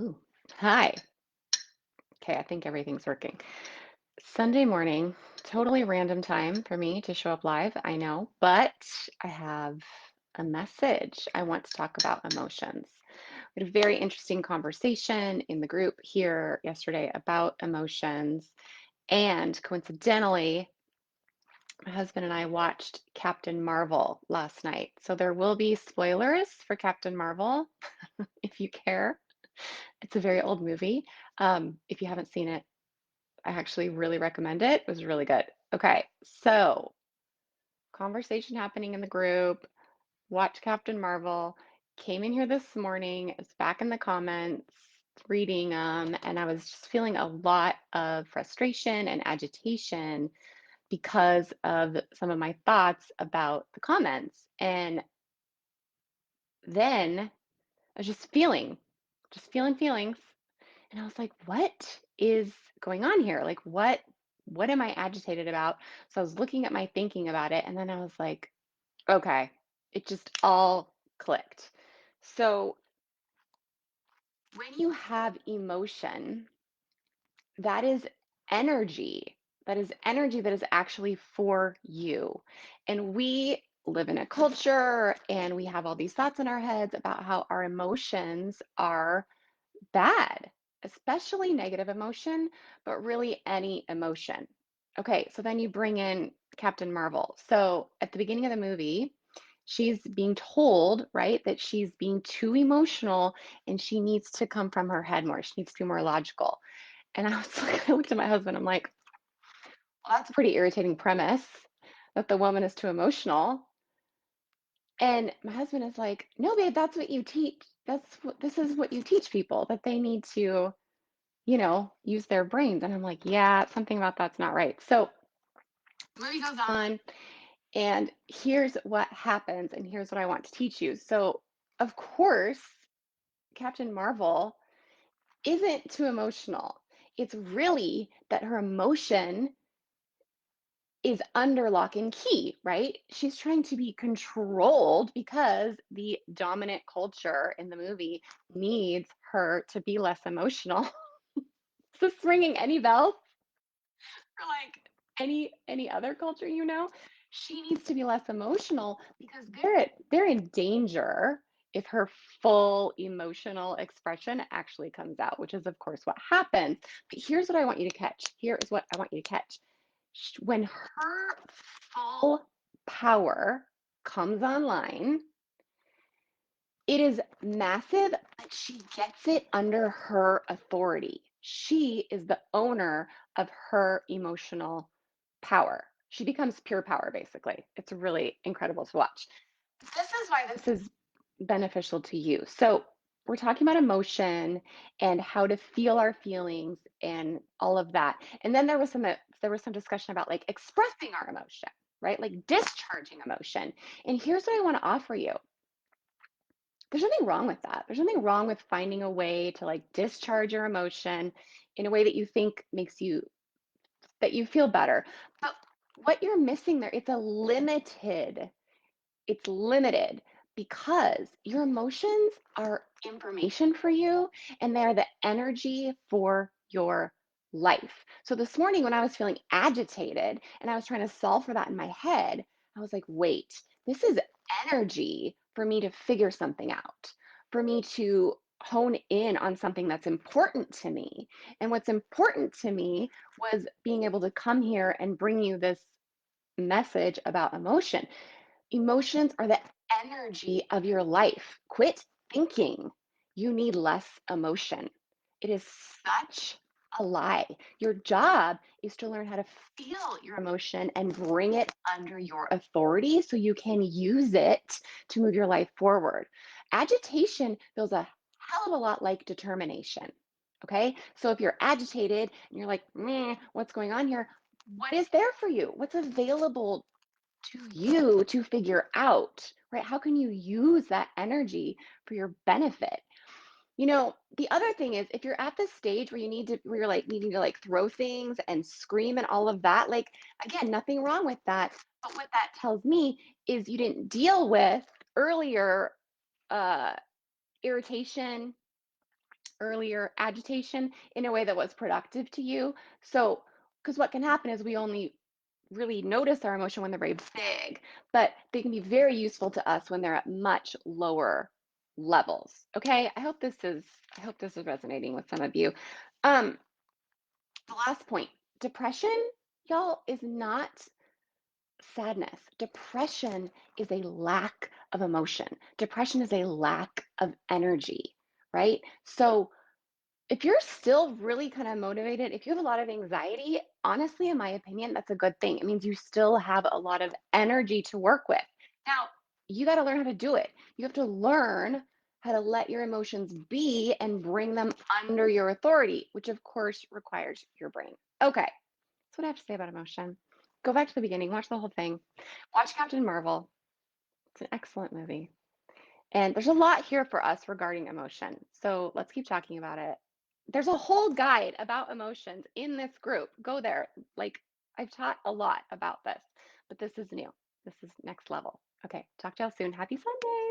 Ooh. Hi. Okay, I think everything's working. Sunday morning, totally random time for me to show up live, I know, but I have a message. I want to talk about emotions. We had a very interesting conversation in the group here yesterday about emotions, and coincidentally, my husband and I watched Captain Marvel last night. So there will be spoilers for Captain Marvel if you care. It's a very old movie. If you haven't seen it, I actually really recommend it. It was really good. Okay, so conversation happening in the group. Watch Captain Marvel. Came in here this morning. It's back in the comments, reading them, and I was just feeling a lot of frustration and agitation because of some of my thoughts about the comments. And then I was just feeling feelings. And I was like, what is going on here? Like what am I agitated about? So I was looking at my thinking about it and then I was like, okay, it just all clicked. So when you have emotion, that is energy. That is energy that is actually for you. And we live in a culture and we have all these thoughts in our heads about how our emotions are bad, especially negative emotion, but really any emotion. Okay, so then you bring in Captain Marvel. So at the beginning of the movie, she's being told, right, that she's being too emotional and she needs to come from her head more. She needs to be more logical. And I was like, I looked at my husband, I'm like, well, that's a pretty irritating premise that the woman is too emotional. And my husband is like, no, babe, that's what you teach. This is what you teach people, that they need to use their brains. And I'm like, yeah, something about that's not right. So the movie goes on, and here's what happens, and here's what I want to teach you. So, of course, Captain Marvel isn't too emotional. It's really that her emotion is under lock and key, right? She's trying to be controlled because the dominant culture in the movie needs her to be less emotional. Is this ringing any bells? For like any other culture, she needs to be less emotional because they're in danger if her full emotional expression actually comes out, which is of course what happens. But here's what I want you to catch. Here is what I want you to catch. When her full power comes online, it is massive, but she gets it under her authority. She is the owner of her emotional power. She becomes pure power, basically. It's really incredible to watch. This is why this is beneficial to you. So, we're talking about emotion and how to feel our feelings and all of that. And then there was some discussion about like expressing our emotion, right? Like discharging emotion. And here's what I want to offer you. There's nothing wrong with that. There's nothing wrong with finding a way to like discharge your emotion in a way that you think makes you that you feel better. But what you're missing there, it's limited because your emotions are information for you and they're the energy for your life. So this morning when I was feeling agitated and I was trying to solve for that in my head, I was like, wait, this is energy for me to figure something out, for me to hone in on something that's important to me. And what's important to me was being able to come here and bring you this message about emotion. Emotions are the energy of your life. Quit thinking you need less emotion. It is such a lie. Your job is to learn how to feel your emotion and bring it under your authority so you can use it to move your life forward. Agitation feels a hell of a lot like determination. Okay, so if you're agitated and you're like, meh, what's going on here? What is there for you? What's available to you to figure out, right? How can you use that energy for your benefit? The other thing is if you're at this stage where you're like needing to like throw things and scream and all of that, like again, nothing wrong with that. But what that tells me is you didn't deal with earlier uh, irritation, earlier agitation in a way that was productive to you. So, because what can happen is we only really notice our emotion when they're very big, but they can be very useful to us when they're at much lower levels. Okay, I hope this is resonating with some of you. Um, the last point, depression, y'all, is not sadness. Depression is a lack of emotion. Depression is a lack of energy, right? So if you're still really kind of motivated, if you have a lot of anxiety, honestly, in my opinion, that's a good thing. It means you still have a lot of energy to work with. Now, you got to learn how to do it. You have to learn how to let your emotions be and bring them under your authority, which of course requires your brain. Okay, that's what I have to say about emotion. Go back to the beginning, watch the whole thing. Watch Captain Marvel. It's an excellent movie. And there's a lot here for us regarding emotion. So let's keep talking about it. There's a whole guide about emotions in this group. Go there. Like, I've taught a lot about this, but this is new. This is next level. Okay, talk to y'all soon. Happy Sunday.